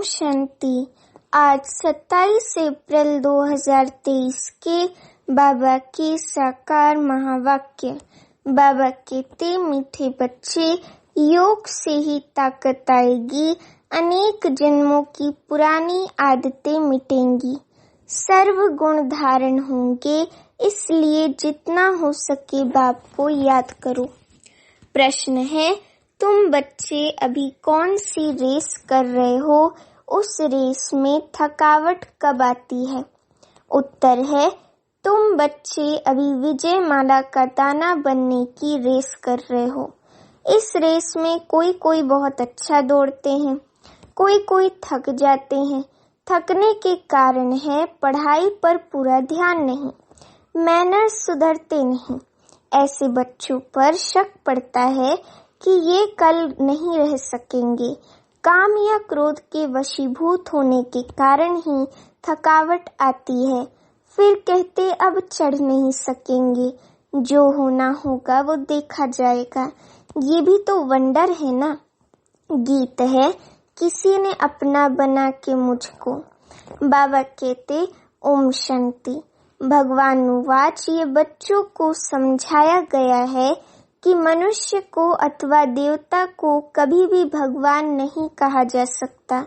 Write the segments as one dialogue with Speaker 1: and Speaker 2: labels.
Speaker 1: शांति। आज 27 अप्रैल 2023 के बाबा के साकार महावाक्य। बाबा कहते, मीठे बच्चे, योग से ही ताकत आएगी, अनेक जन्मों की पुरानी आदतें मिटेंगी, सर्व गुण धारण होंगे, इसलिए जितना हो सके बाप को याद करो। प्रश्न है, तुम बच्चे अभी कौन सी रेस कर रहे हो? उस रेस में थकावट कब आती है? उत्तर है, तुम बच्चे अभी विजय माला का दाना बनने की रेस कर रहे हो। इस रेस में कोई बहुत अच्छा दौड़ते हैं, कोई थक जाते हैं। थकने के कारण है पढ़ाई पर पूरा ध्यान नहीं, मैनर्स सुधरते नहीं। ऐसे बच्चों पर शक पड़ता है कि ये कल नहीं रह सकेंगे। काम या क्रोध के वशीभूत होने के कारण ही थकावट आती है। फिर कहते अब चढ़ नहीं सकेंगे, जो होना होगा वो देखा जाएगा। ये भी तो वंडर है ना। गीत है, किसी ने अपना बना के मुझको। बाबा कहते, ओम शांति। भगवानुवाच, ये बच्चों को समझाया गया है कि मनुष्य को अथवा देवता को कभी भी भगवान नहीं कहा जा सकता।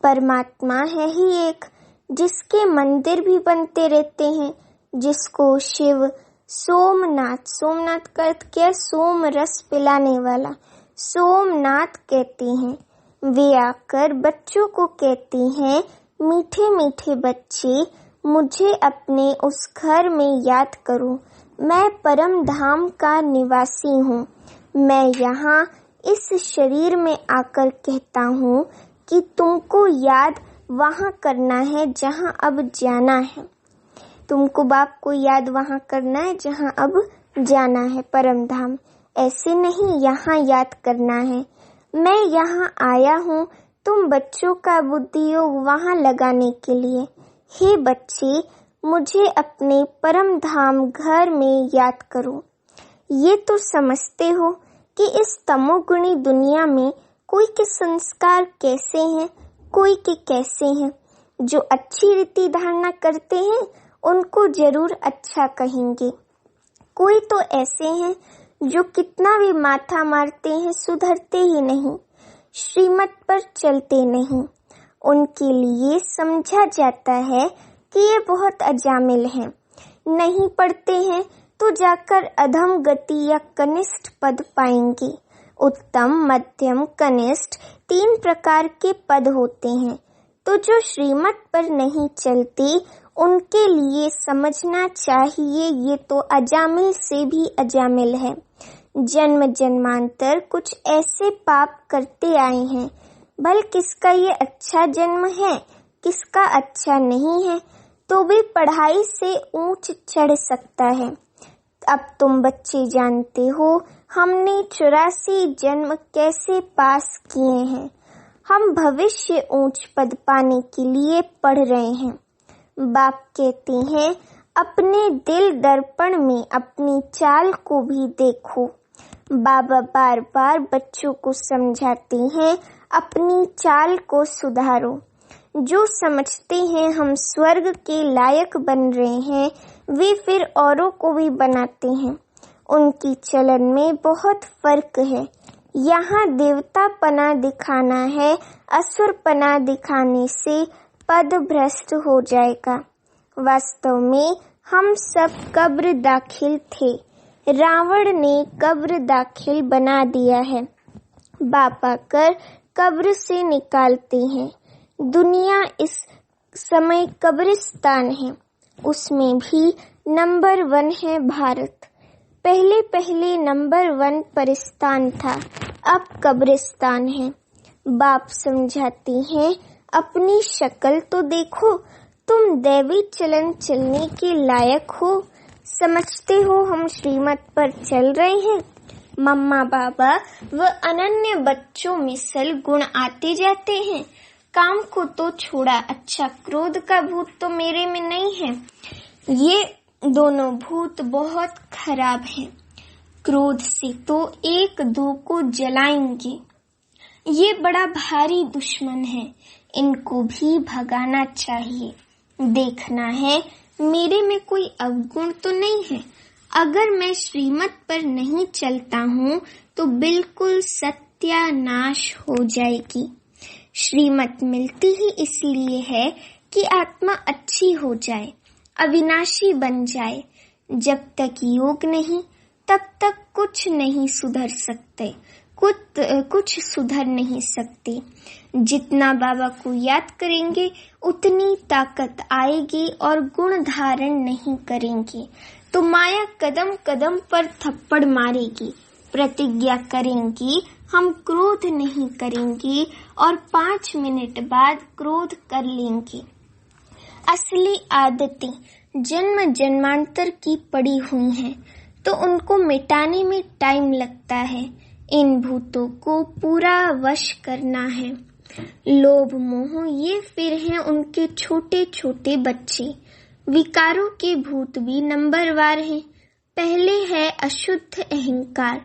Speaker 1: परमात्मा है ही एक, जिसके मंदिर भी बनते रहते हैं, जिसको शिव सोमनाथ का अर्थ क्या? सोम रस पिलाने वाला सोमनाथ कहते हैं। वे आकर बच्चों को कहते हैं, मीठे मीठे बच्चे, मुझे अपने उस घर में याद करो। मैं परम धाम का निवासी हूँ। मैं यहाँ इस शरीर में आकर कहता हूँ कि तुमको याद वहाँ करना है जहाँ अब जाना है। तुमको बाप को याद वहाँ करना है जहाँ अब जाना है, परम धाम। ऐसे नहीं यहाँ याद करना है। मैं यहाँ आया हूँ तुम बच्चों का बुद्धि योग वहाँ लगाने के लिए। हे बच्चे, मुझे अपने परम धाम घर में याद करो। ये तो समझते हो कि इस तमोगुणी दुनिया में कोई के संस्कार कैसे हैं, कोई के कैसे हैं। जो अच्छी रीति धारणा करते हैं उनको जरूर अच्छा कहेंगे। कोई तो ऐसे हैं जो कितना भी माथा मारते हैं सुधरते ही नहीं, श्रीमत पर चलते नहीं। उनके लिए समझा जाता है कि ये बहुत अजामिल हैं। नहीं पढ़ते हैं तो जाकर अधम गति या कनिष्ठ पद पाएंगे। उत्तम, मध्यम, कनिष्ठ 3 प्रकार के पद होते हैं। तो जो श्रीमत पर नहीं चलते उनके लिए समझना चाहिए ये तो अजामिल से भी अजामिल है। जन्म जन्मांतर कुछ ऐसे पाप करते आए हैं। भल किसका ये अच्छा जन्म है, किसका अच्छा नहीं है, तो भी पढ़ाई से ऊंच चढ़ सकता है। अब तुम बच्चे जानते हो हमने 84 जन्म कैसे पास किए हैं। हम भविष्य ऊंच पद पाने के लिए पढ़ रहे हैं। बाप कहते हैं, अपने दिल दर्पण में अपनी चाल को भी देखो। बाबा बार बार बच्चों को समझाते हैं, अपनी चाल को सुधारो। जो समझते हैं हम स्वर्ग के लायक बन रहे हैं, वे फिर औरों को भी बनाते हैं। उनकी चलन में बहुत फर्क है। यहाँ देवता पना दिखाना है, असुर पना दिखाने से पद भ्रष्ट हो जाएगा। वास्तव में हम सब कब्र दाखिल थे, रावण ने कब्र दाखिल बना दिया है। बाप आकर कब्र से निकालते हैं। दुनिया इस समय कब्रिस्तान है, उसमें भी नंबर 1 है भारत। पहले नंबर 1 परिस्तान था, अब कब्रिस्तान है। बाप समझाते हैं, अपनी शक्ल तो देखो, तुम दैवी चलन चलने के लायक हो। समझते हो हम श्रीमत पर चल रहे हैं। मम्मा बाबा व अनन्य बच्चों में सल गुण आते जाते हैं। काम को तो छोड़ा, अच्छा क्रोध का भूत तो मेरे में नहीं है। ये दोनों भूत बहुत खराब हैं। क्रोध से तो 1-2 को जलाएंगे। ये बड़ा भारी दुश्मन है, इनको भी भगाना चाहिए। देखना है मेरे में कोई अवगुण तो नहीं है। अगर मैं श्रीमत पर नहीं चलता हूँ तो बिल्कुल सत्यानाश हो जाएगी। श्रीमत मिलती ही इसलिए है कि आत्मा अच्छी हो जाए, अविनाशी बन जाए। जब तक योग नहीं तब तक कुछ नहीं सुधर सकते, कुछ सुधर नहीं सकते। जितना बाबा को याद करेंगे उतनी ताकत आएगी और गुण धारण नहीं करेंगे तो माया कदम कदम पर थप्पड़ मारेगी। प्रतिज्ञा करेंगी हम क्रोध नहीं करेंगे और 5 मिनट बाद क्रोध कर लेंगे। असली आदतें जन्म जन्मांतर की पड़ी हुई हैं तो उनको मिटाने में टाइम लगता है। इन भूतों को पूरा वश करना है। लोभ मोह ये फिर हैं उनके छोटे छोटे बच्चे। विकारों के भूत भी नंबरवार हैं। पहले है अशुद्ध अहंकार,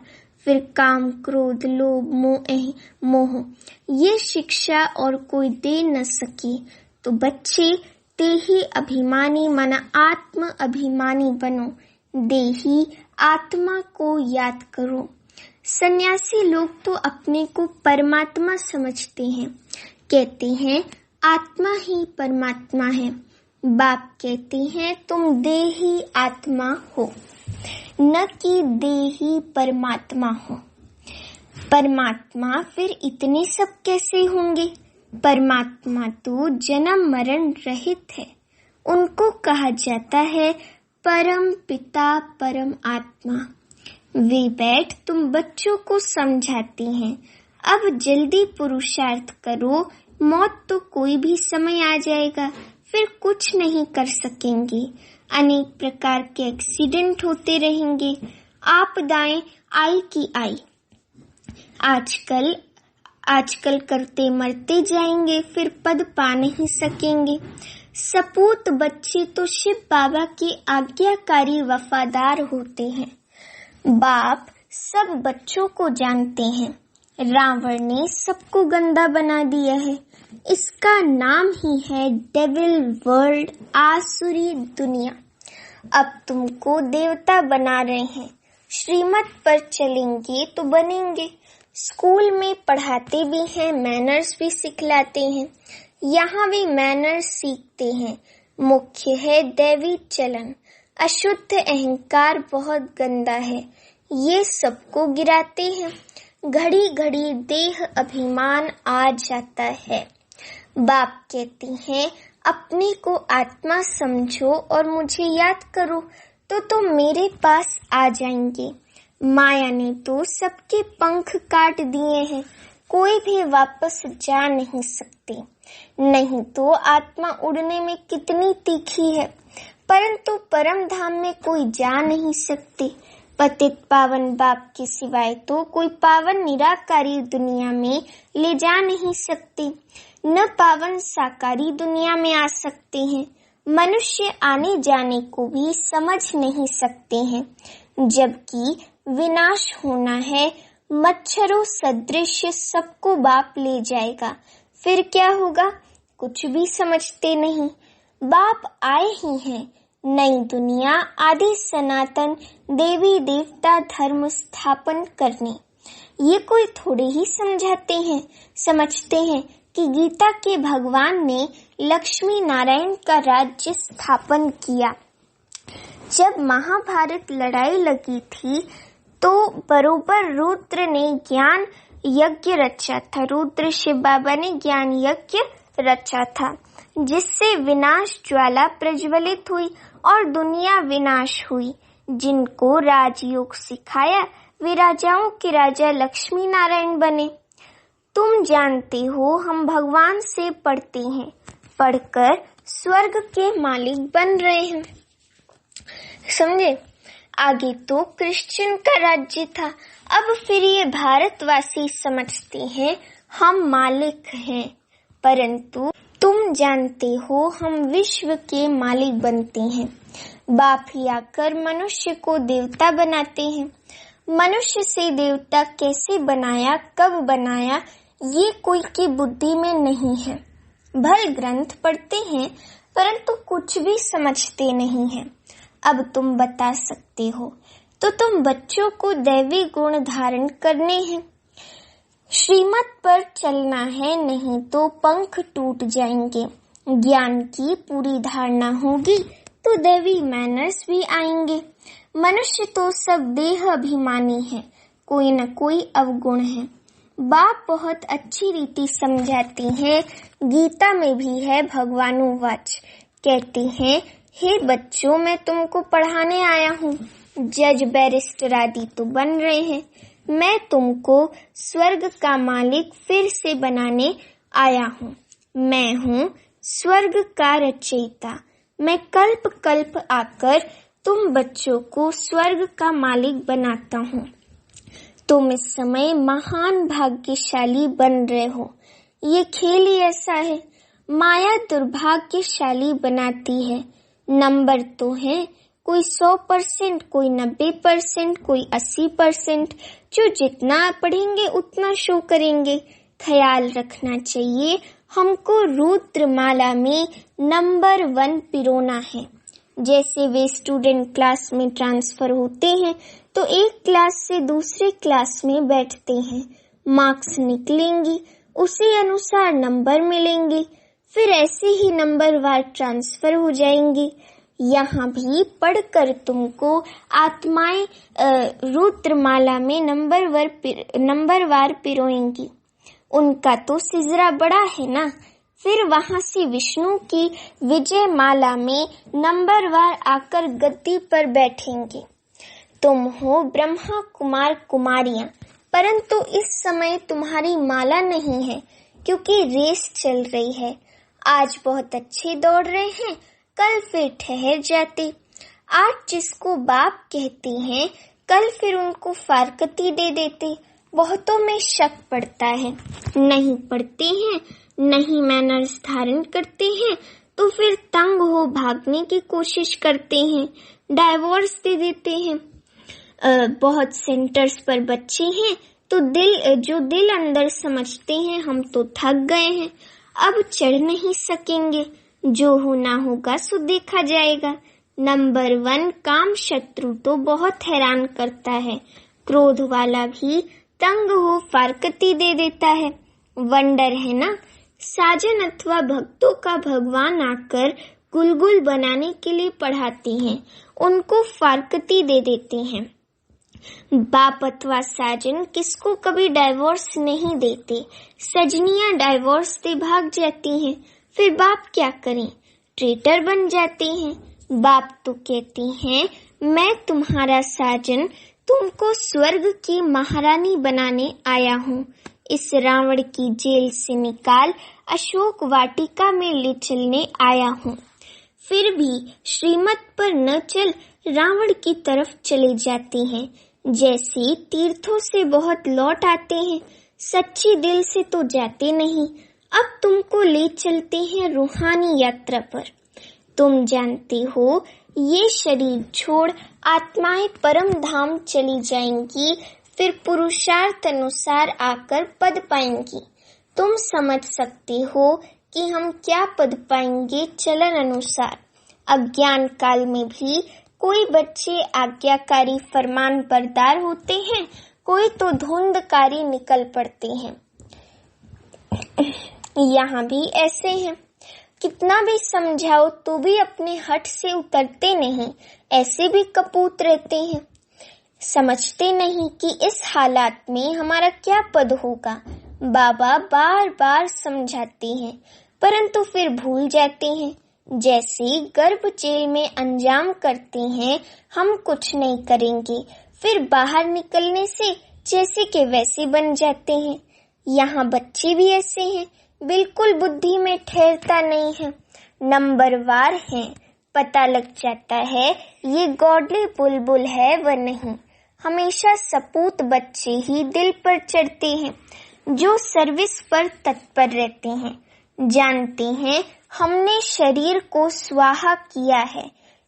Speaker 1: फिर काम क्रोध लोभ मोह। ये शिक्षा और कोई दे न सके तो बच्चे देही अभिमानी माना आत्म अभिमानी बनो। देही आत्मा को याद करो। सन्यासी लोग तो अपने को परमात्मा समझते हैं, कहते हैं आत्मा ही परमात्मा है। बाप कहते हैं तुम देही आत्मा हो, न कि देही परमात्मा हो। परमात्मा फिर इतने सब कैसे होंगे? परमात्मा तो जन्म मरण रहित है। उनको कहा जाता है परम पिता परम आत्मा। वे बैठ तुम बच्चों को समझाती हैं, अब जल्दी पुरुषार्थ करो, मौत तो कोई भी समय आ जाएगा, फिर कुछ नहीं कर सकेंगे। अनेक प्रकार के एक्सीडेंट होते रहेंगे, आपदाएं आई की आई। आजकल करते मरते जाएंगे, फिर पद पा नहीं सकेंगे। सपूत बच्चे तो शिव बाबा के आज्ञाकारी वफादार होते हैं। बाप सब बच्चों को जानते हैं। रावण ने सबको गंदा बना दिया है। इसका नाम ही है डेविल वर्ल्ड, आसुरी दुनिया। अब तुमको देवता बना रहे हैं। श्रीमत पर चलेंगे तो बनेंगे। स्कूल में पढ़ाते भी हैं, मैनर्स भी सिखलाते हैं। यहाँ भी मैनर्स सीखते हैं। मुख्य है दैवी चलन। अशुद्ध अहंकार बहुत गंदा है, ये सबको गिराते हैं। घड़ी घड़ी देह अभिमान आ जाता है। बाप कहते हैं अपने को आत्मा समझो और मुझे याद करो तो तुम मेरे पास आ जाएंगे। माया ने तो सबके पंख काट दिए हैं, कोई भी वापस जा नहीं सकते। नहीं तो आत्मा उड़ने में कितनी तीखी है, परंतु परम धाम में कोई जा नहीं सकते। पतित पावन बाप के सिवाय तो कोई पावन निराकारी दुनिया में ले जा नहीं सकते, न पावन साकारी दुनिया में आ सकते हैं। मनुष्य आने जाने को भी समझ नहीं सकते हैं, जबकि विनाश होना है। मच्छरों सदृश सबको बाप ले जाएगा, फिर क्या होगा? कुछ भी समझते नहीं। बाप आए ही हैं, नई दुनिया आदि सनातन देवी देवता धर्म स्थापन करने। ये कोई थोड़े ही समझते हैं कि गीता के भगवान ने लक्ष्मी नारायण का राज्य स्थापन किया। जब महाभारत लड़ाई लगी थी तो बरोबर रुद्र ने ज्ञान यज्ञ रचा था। रुद्र शिव बाबा ने ज्ञान यज्ञ रचा था, जिससे विनाश ज्वाला प्रज्वलित हुई और दुनिया विनाश हुई। जिनको राजयोग सिखाया वे राजाओं के राजा लक्ष्मी नारायण बने। तुम जानते हो हम भगवान से पढ़ते हैं, पढ़कर स्वर्ग के मालिक बन रहे हैं। समझे? आगे तो क्रिश्चियन का राज्य था, अब फिर ये भारतवासी समझते हैं हम मालिक हैं। परंतु तुम जानते हो हम विश्व के मालिक बनते हैं। बाप ही आकर मनुष्य को देवता बनाते हैं। मनुष्य से देवता कैसे बनाया, कब बनाया, ये कोई की बुद्धि में नहीं है। भल ग्रंथ पढ़ते हैं परंतु कुछ भी समझते नहीं हैं। अब तुम बता सकते हो तो तुम बच्चों को दैवी गुण धारण करने हैं, श्रीमत पर चलना है, नहीं तो पंख टूट जाएंगे। ज्ञान की पूरी धारणा होगी तो दैवी मैनर्स भी आएंगे। मनुष्य तो सब देह अभिमानी है, कोई न कोई अवगुण है। बाप बहुत अच्छी रीति समझाती हैं। गीता में भी है भगवानुवाच, कहते हैं, हे बच्चों, मैं तुमको पढ़ाने आया हूँ। जज बैरिस्टर आदि तो बन रहे हैं, मैं तुमको स्वर्ग का मालिक फिर से बनाने आया हूँ। मैं हूँ स्वर्ग का रचयिता। मैं कल्प कल्प आकर तुम बच्चों को स्वर्ग का मालिक बनाता हूँ। तुम इस समय महान भाग्यशाली बन रहे हो। ये खेल ही ऐसा है। माया दुर्भाग्यशाली बनाती है। नंबर तो है, कोई 100%, कोई 90%, कोई 80%। जो जितना पढ़ेंगे उतना शो करेंगे। ख्याल रखना चाहिए, हमको रुद्रमाला में नंबर 1 पिरोना है। जैसे वे स्टूडेंट क्लास में ट्रांसफर होते हैं तो एक क्लास से दूसरे क्लास में बैठते हैं, मार्क्स निकलेंगी, उसी अनुसार नंबर मिलेंगे, फिर ऐसे ही नंबर वार ट्रांसफर हो जाएंगे। यहाँ भी पढ़कर तुमको आत्माएं रुद्रमाला में नंबर वार पिरोएंगी। उनका तो सिजरा बड़ा है ना। फिर वहां से विष्णु की विजय माला में नंबर वार आकर गद्दी पर बैठेंगे। तुम हो ब्रह्मा कुमार कुमारियां, परंतु इस समय तुम्हारी माला नहीं है क्योंकि रेस चल रही है। आज बहुत अच्छे दौड़ रहे हैं, कल फिर ठहर जाते। आज जिसको बाप कहते हैं, कल फिर उनको फारकती दे देते। बहुतों में शक पड़ता है, नहीं पढ़ते हैं, नहीं मैनर्स धारण करते हैं, तो फिर तंग हो भागने की कोशिश करते हैं, डाइवोर्स दे देते हैं। बहुत सेंटर्स पर बच्चे हैं तो जो दिल अंदर समझते हैं हम तो थक गए हैं, अब चढ़ नहीं सकेंगे, जो होना होगा सो देखा जाएगा। नंबर 1 काम शत्रु तो बहुत हैरान करता है, क्रोध वाला भी तंग हो फारकती दे देता है। वंडर है ना, साजन अथवा भक्तों का भगवान आकर गुलगुल बनाने के लिए पढ़ाते हैं, उनको फारकती दे देते हैं। बाप अथवा साजन किसको कभी डाइवोर्स नहीं देते, सजनियां डाइवोर्स दे भाग जाती हैं, फिर बाप क्या करें, ट्रेटर बन जाते हैं। बाप तो कहते हैं, मैं तुम्हारा साजन तुमको स्वर्ग की महारानी बनाने आया हूँ। इस रावण की जेल से निकाल अशोक वाटिका में ले चलने आया हूँ। फिर भी श्रीमत पर न चल रावण की तरफ चले जाते हैं। जैसे तीर्थों से बहुत लौट आते हैं, सच्ची दिल से तो जाते नहीं। अब तुमको ले चलते हैं रूहानी यात्रा पर। तुम जानते हो, ये शरीर छोड़ आत्माएं परम धाम चली जाएंगी, फिर पुरुषार्थ अनुसार आकर पद पाएंगी। तुम समझ सकते हो कि हम क्या पद पाएंगे चलन अनुसार। अज्ञान काल में भी कोई बच्चे आज्ञाकारी फरमान बरदार होते हैं, कोई तो धुंधकारी निकल पड़ते हैं। यहाँ भी ऐसे हैं, कितना भी समझाओ तो भी अपने हट से उतरते नहीं, ऐसे भी कपूत रहते हैं। समझते नहीं कि इस हालात में हमारा क्या पद होगा। बाबा बार बार समझाते हैं परंतु फिर भूल जाते हैं। जैसे गर्भ जेल में अंजाम करते हैं, हम कुछ नहीं करेंगे, फिर बाहर निकलने से जैसे के वैसे बन जाते हैं। यहाँ बच्चे भी ऐसे हैं, बिल्कुल बुद्धि में ठहरता नहीं है, नंबरवार हैं। पता लग जाता है ये गॉडली बुलबुल है व नहीं। हमेशा सपूत बच्चे ही दिल पर चढ़ते हैं, जो सर्विस पर तत्पर रहते हैं। जानते हैं हमने शरीर को स्वाहा किया है,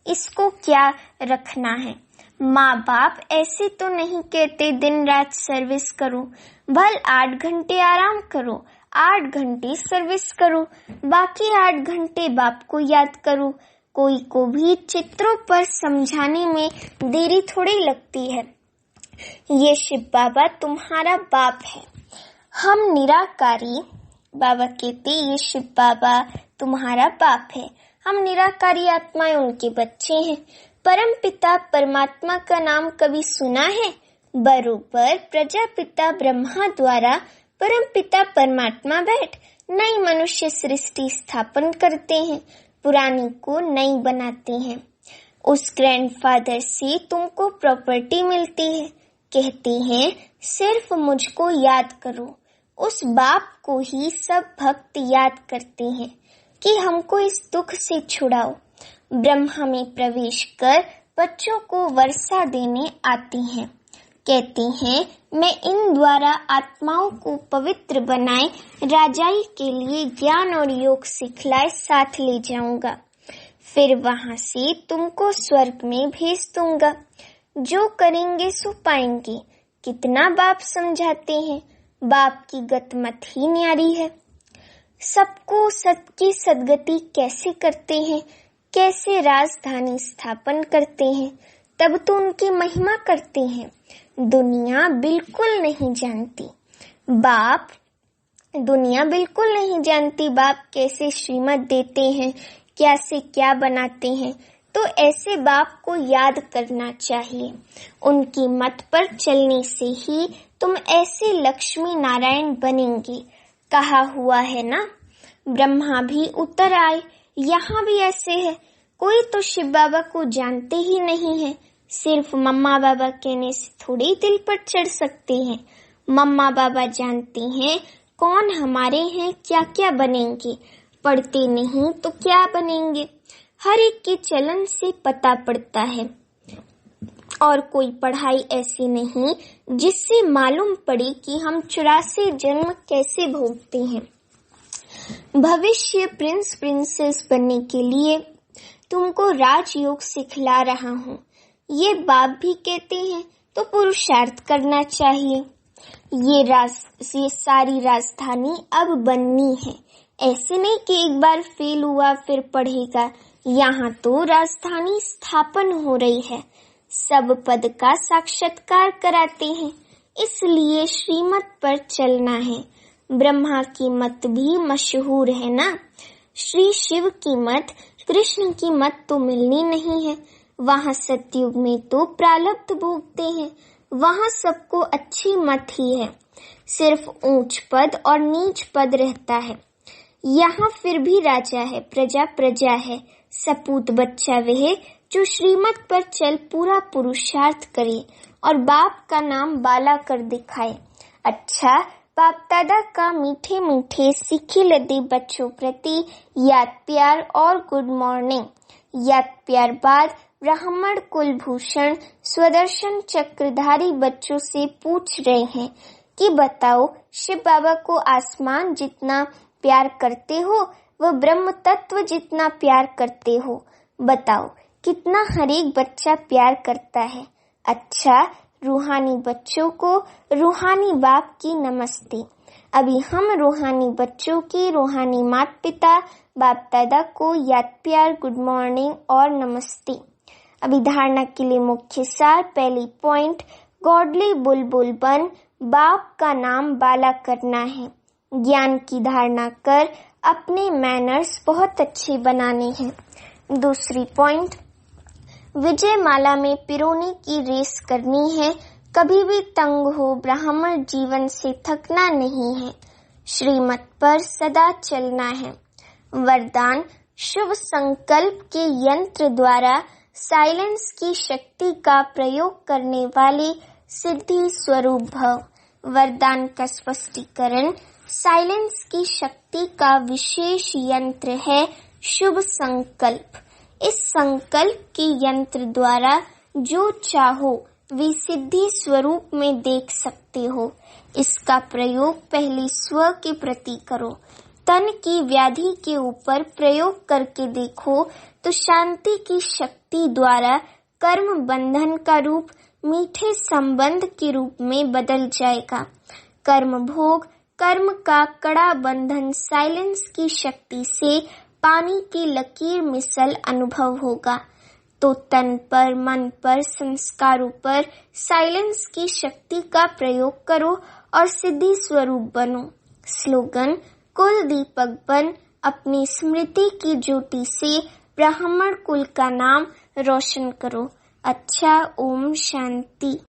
Speaker 1: इसको क्या रखना है। माँ बाप ऐसे तो नहीं कहते दिन रात सर्विस करो, भल 8 घंटे आराम करो, 8 घंटे सर्विस करो, बाकी 8 घंटे बाप को याद करो। कोई को भी चित्रों पर समझाने में देरी थोड़ी लगती है। ये शिव बाबा तुम्हारा बाप है। हम निराकारी, बाबा कहते ये शिव बाबा तुम्हारा बाप है। हम निराकारी आत्माएं उनके बच्चे हैं। परम पिता परमात्मा का नाम कभी सुना है? बरोबर प्रजापिता ब्रह्मा द्वारा परम पिता परमात्मा बैठ नई मनुष्य सृष्टि स्थापन करते हैं, पुरानी को नई बनाते हैं। उस ग्रैंडफादर से तुमको प्रॉपर्टी मिलती है। कहते हैं सिर्फ मुझको याद करो। उस बाप को ही सब भक्त याद करते हैं कि हमको इस दुख से छुड़ाओ। ब्रह्मा में प्रवेश कर बच्चों को वर्षा देने आती हैं। कहती हैं मैं इन द्वारा आत्माओं को पवित्र बनाए, राजाई के लिए ज्ञान और योग सिखलाए साथ ले जाऊंगा। फिर वहां से तुमको स्वर्ग में भेज दूंगा। जो करेंगे सो पाएंगे। कितना बाप समझाते हैं, बाप की गतमत ही न्यारी है। सबको सबकी सदगति कैसे करते हैं, कैसे राजधानी स्थापन करते हैं, तब तो उनकी महिमा करते हैं। दुनिया बिल्कुल नहीं जानती बाप, दुनिया बिल्कुल नहीं जानती बाप कैसे श्रीमत देते हैं, क्या से क्या बनाते हैं। तो ऐसे बाप को याद करना चाहिए। उनकी मत पर चलने से ही तुम ऐसे लक्ष्मी नारायण बनेंगे। कहा हुआ है ना, ब्रह्मा भी उतर आए। यहाँ भी ऐसे है। कोई तो शिव बाबा को जानते ही नहीं है। सिर्फ मम्मा बाबा कहने से थोड़ी दिल पर चढ़ सकते हैं। मम्मा बाबा जानते हैं कौन हमारे हैं, क्या क्या बनेंगे। पढ़ते नहीं तो क्या बनेंगे, हर एक के चलन से पता पड़ता है। और कोई पढ़ाई ऐसी नहीं जिससे मालूम पड़े कि हम 84 जन्म कैसे भोगते हैं। भविष्य प्रिंस प्रिंसेस बनने के लिए तुमको राजयोग सिखला रहा हूँ। ये बाप भी कहते हैं तो पुरुषार्थ करना चाहिए। ये सारी राजधानी अब बननी है। ऐसे नहीं कि एक बार फेल हुआ फिर पढ़ेगा। यहाँ तो राजधानी स्थापन हो रही है। सब पद का साक्षात्कार कराते हैं, इसलिए श्रीमत पर चलना है। ब्रह्मा की मत भी मशहूर है ना। श्री शिव की मत, कृष्ण की मत तो मिलनी नहीं है। वहाँ सतयुग में तो प्रारब्ध भोगते हैं। वहाँ सबको अच्छी मत ही है। सिर्फ ऊंच पद और नीच पद रहता है। यहाँ फिर भी राजा है, प्रजा प्रजा है। सपूत बच्चा वह जो श्रीमत पर चल पूरा पुरुषार्थ करे और बाप का नाम बाला कर दिखाए। अच्छा, बाप दादा का मीठे मीठे सीखे लदे बच्चों प्रति याद प्यार और गुड मॉर्निंग। याद प्यार बाद ब्राह्मण कुलभूषण स्वदर्शन चक्रधारी बच्चों से पूछ रहे हैं कि बताओ, शिव बाबा को आसमान जितना प्यार करते हो, वह ब्रह्म तत्व जितना प्यार करते हो। बताओ कितना हर एक बच्चा प्यार करता है। अच्छा, रूहानी बच्चों को रूहानी बाप की नमस्ते। अभी हम रूहानी बच्चों के रूहानी माता पिता बाप दादा को याद प्यार, गुड मॉर्निंग और नमस्ते। अभी धारणा के लिए मुख्य सार। पहली पॉइंट, गॉडली बुलबुल बन बाप का नाम बाला करना है। ज्ञान की धारणा कर अपने मैनर्स बहुत अच्छे बनाने हैं। दूसरी पॉइंट, विजय माला में पिरोने की रेस करनी है। कभी भी तंग हो ब्राह्मण जीवन से थकना नहीं है। श्रीमत पर सदा चलना है। वरदान, शुभ संकल्प के यंत्र द्वारा साइलेंस की शक्ति का प्रयोग करने वाले सिद्धि स्वरूप भव। वरदान का स्पष्टीकरण, साइलेंस की शक्ति का विशेष यंत्र है शुभ संकल्प। इस संकल्प के यंत्र द्वारा जो चाहो वे सिद्धि स्वरूप में देख सकते हो। इसका प्रयोग पहले स्व के प्रति करो। तन की व्याधि के ऊपर प्रयोग करके देखो तो शांति की शक्ति द्वारा कर्म बंधन का रूप मीठे संबंध के रूप में बदल जाएगा। कर्म भोग, कर्म का कड़ा बंधन साइलेंस की शक्ति से पानी की लकीर मिसल अनुभव होगा। तो तन पर, मन पर, संस्कारों पर साइलेंस की शक्ति का प्रयोग करो और सिद्धि स्वरूप बनो। स्लोगन: कुल दीपक बन, अपनी स्मृति की ज्योति से ब्राह्मण कुल का नाम रोशन करो। अच्छा, ओम शांति।